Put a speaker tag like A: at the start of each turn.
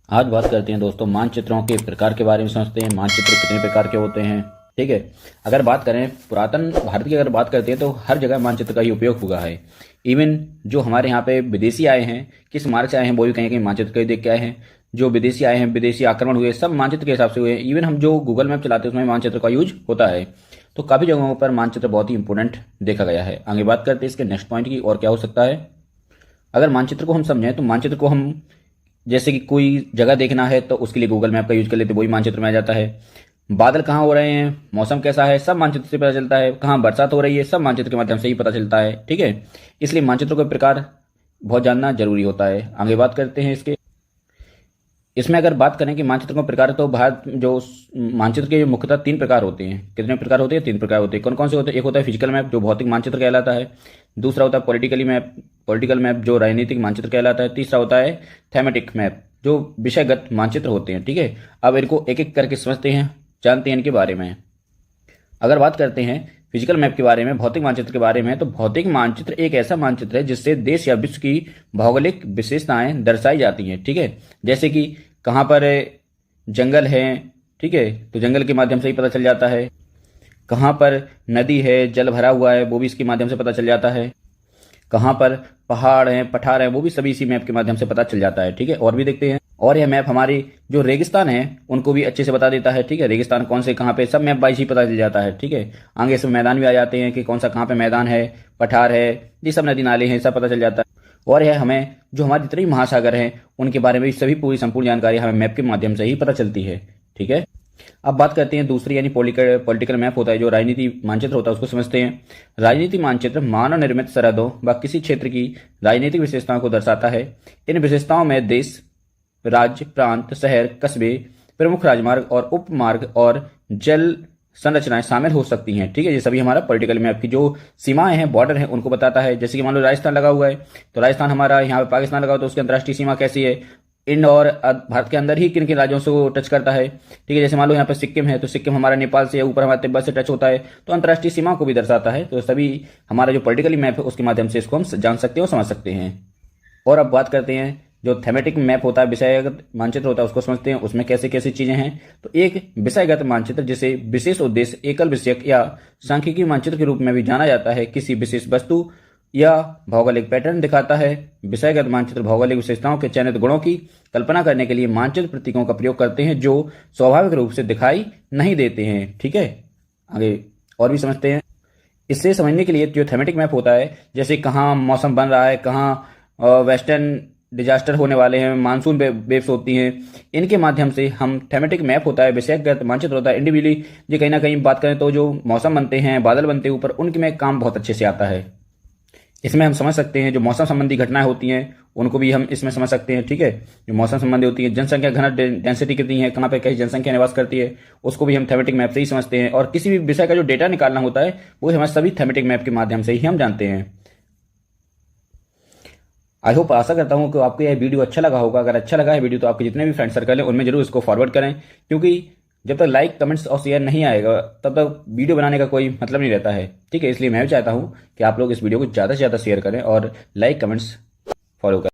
A: आज बात करते हैं दोस्तों मानचित्रों के प्रकार के बारे में। समझते हैं मानचित्र कितने प्रकार के होते हैं। ठीक है, अगर बात करें पुरातन भारत की, अगर बात करते हैं तो हर जगह मानचित्र का ही उपयोग हुआ है। इवन जो हमारे यहाँ पे विदेशी आए हैं, किस मार्ग से आए हैं, वो भी कहीं कहीं मानचित्र का ही देख के आए हैं। जो विदेशी आए हैं, विदेशी आक्रमण हुए, सब मानचित्र के हिसाब से हुए। इवन हम जो गूगल मैप चलाते हैं उसमें मानचित्र का यूज होता है। तो काफ़ी जगहों पर मानचित्र बहुत ही इंपॉर्टेंट देखा गया है। आगे बात करते हैं इसके नेक्स्ट पॉइंट की, और क्या हो सकता है। अगर मानचित्र को हम समझें तो मानचित्र को हम, जैसे कि कोई जगह देखना है तो उसके लिए गूगल मैप का यूज कर लेते, वही मानचित्र में आ जाता है। बादल कहाँ हो रहे हैं, मौसम कैसा है, सब मानचित्र से पता चलता है। कहाँ बरसात हो रही है, सब मानचित्र के माध्यम से ही पता चलता है। ठीक है, इसलिए मानचित्रों के प्रकार बहुत जानना जरूरी होता है। आगे बात करते हैं इसके। इसमें अगर बात करें कि मानचित्र का प्रकार, तो भारत जो मानचित्र के मुख्यतः 3 प्रकार होते हैं। कितने प्रकार होते हैं? 3 प्रकार होते हैं। कौन कौन से होते हैं? एक होता है फिजिकल मैप, जो भौतिक मानचित्र कहलाता है। दूसरा होता है पॉलिटिकल मैप, जो राजनीतिक मानचित्र कहलाता है। तीसरा होता है थेमेटिक मैप, जो विषयगत मानचित्र होते हैं। ठीक है, अब इनको एक एक करके समझते हैं, जानते हैं इनके बारे में। अगर बात करते हैं फिजिकल मैप के बारे में, भौतिक मानचित्र के बारे में, तो भौतिक मानचित्र एक ऐसा मानचित्र है जिससे देश या विश्व की भौगोलिक विशेषताएं दर्शाई जाती हैं। ठीक है, जैसे कि कहाँ पर जंगल है, ठीक है, तो जंगल के माध्यम से ही पता चल जाता है। कहाँ पर नदी है, जल भरा हुआ है, वो भी इसके माध्यम से पता चल जाता है। कहाँ पर पहाड़ हैं, पठार हैं, वो भी सभी इसी मैप के माध्यम से पता चल जाता है। ठीक है, और भी देखते हैं। और यह मैप हमारी जो रेगिस्तान है उनको भी अच्छे से बता देता है। ठीक है, रेगिस्तान कौन से कहाँ पे, सब मैप वाइज ही पता चल जाता है। ठीक है, आगे इसमें मैदान भी आ जाते हैं कि कौन सा कहाँ पे मैदान है, पठार है, ये सब नदी नाले हैं, सब पता चल जाता है। और यह हमें जो हमारे जितने भी महासागर हैं उनके बारे में भी सभी पूरी संपूर्ण जानकारी हमें मैप के माध्यम से ही पता चलती है। ठीक है, अब बात करते हैं दूसरी, यानी पॉलिटिकल मैप होता है, जो राजनीति मानचित्र होता है, उसको समझते हैं। राजनीति मानचित्र मानव निर्मित सरहदों व किसी क्षेत्र की राजनीतिक विशेषताओं को दर्शाता है। इन विशेषताओं में देश, राज्य, प्रांत, शहर, कस्बे, प्रमुख राजमार्ग और उपमार्ग और जल संरचनाएं शामिल हो सकती हैं। ठीक है, ये सभी हमारा पॉलिटिकल मैप की जो सीमाएं हैं, बॉर्डर हैं, उनको बताता है। जैसे कि मान लो राजस्थान लगा हुआ है, तो राजस्थान हमारा यहाँ पे पाकिस्तान लगा हुआ, तो उसकी अंतर्राष्ट्रीय सीमा कैसी है, इन और भारत के अंदर ही किन किन राज्यों से वो टच करता है। ठीक है, जैसे मान लो यहाँ पे सिक्किम है, तो सिक्किम हमारा नेपाल से, ऊपर हमारा तिब्बत से टच होता है, तो अंतर्राष्ट्रीय सीमा को भी दर्शाता है। तो सभी हमारा जो पॉलिटिकली मैप है उसके माध्यम से इसको हम जान सकते हैं और समझ सकते हैं। और अब बात करते हैं जो थेमेटिक मैप होता है, विषयगत मानचित्र होता है, उसको समझते हैं। उसमें कैसे कैसी चीजें हैं। तो एक विषयगत मानचित्र, जिसे विशेष उद्देश्य, एकल विषयक या सांख्यिकीय मानचित्र के रूप में भी जाना जाता है, किसी विशेष वस्तु या भौगोलिक पैटर्न दिखाता है। विषयगत मानचित्र भौगोलिक विशेषताओं के चयनित गुणों की कल्पना करने के लिए मानचित्र प्रतीकों का प्रयोग करते हैं, जो स्वाभाविक रूप से दिखाई नहीं देते हैं। ठीक है, आगे और भी समझते हैं। इससे समझने के लिए जो थेमेटिक मैप होता है, जैसे कहाँ मौसम बन रहा है, कहाँ वेस्टर्न डिजास्टर होने वाले हैं, मानसून वेव्स होती हैं, इनके माध्यम से हम थेमेटिक मैप होता है, विषयगत मानचित्र होता है। इंडिविजुअली जो कहीं ना कहीं बात करें तो जो मौसम बनते हैं, बादल बनते हैं ऊपर, उनके में काम बहुत अच्छे से आता है। इसमें हम समझ सकते हैं जो मौसम संबंधी घटनाएं होती हैं उनको भी हम इसमें समझ सकते हैं। ठीक है, जो मौसम संबंधी होती है, जनसंख्या घनत्व डेंसिटी कितनी है, कहाँ पे कैसी जनसंख्या निवास करती है, उसको भी हम थेमेटिक मैप से ही समझते हैं। और किसी भी विषय का जो डेटा निकालना होता है वो हमें सभी थेमेटिक मैप के माध्यम से ही हम जानते हैं। आई होप, आशा करता हूं कि आपको यह वीडियो अच्छा लगा होगा। अगर अच्छा लगा है वीडियो तो आपके जितने भी फ्रेंड सर्कल हैं उनमें जरूर इसको फॉरवर्ड करें, क्योंकि जब तक लाइक, कमेंट्स और शेयर नहीं आएगा तब तक वीडियो बनाने का कोई मतलब नहीं रहता है। ठीक है, इसलिए मैं भी चाहता हूं कि आप लोग इस वीडियो को ज़्यादा से ज़्यादा शेयर करें और लाइक, कमेंट्स फॉलो करें।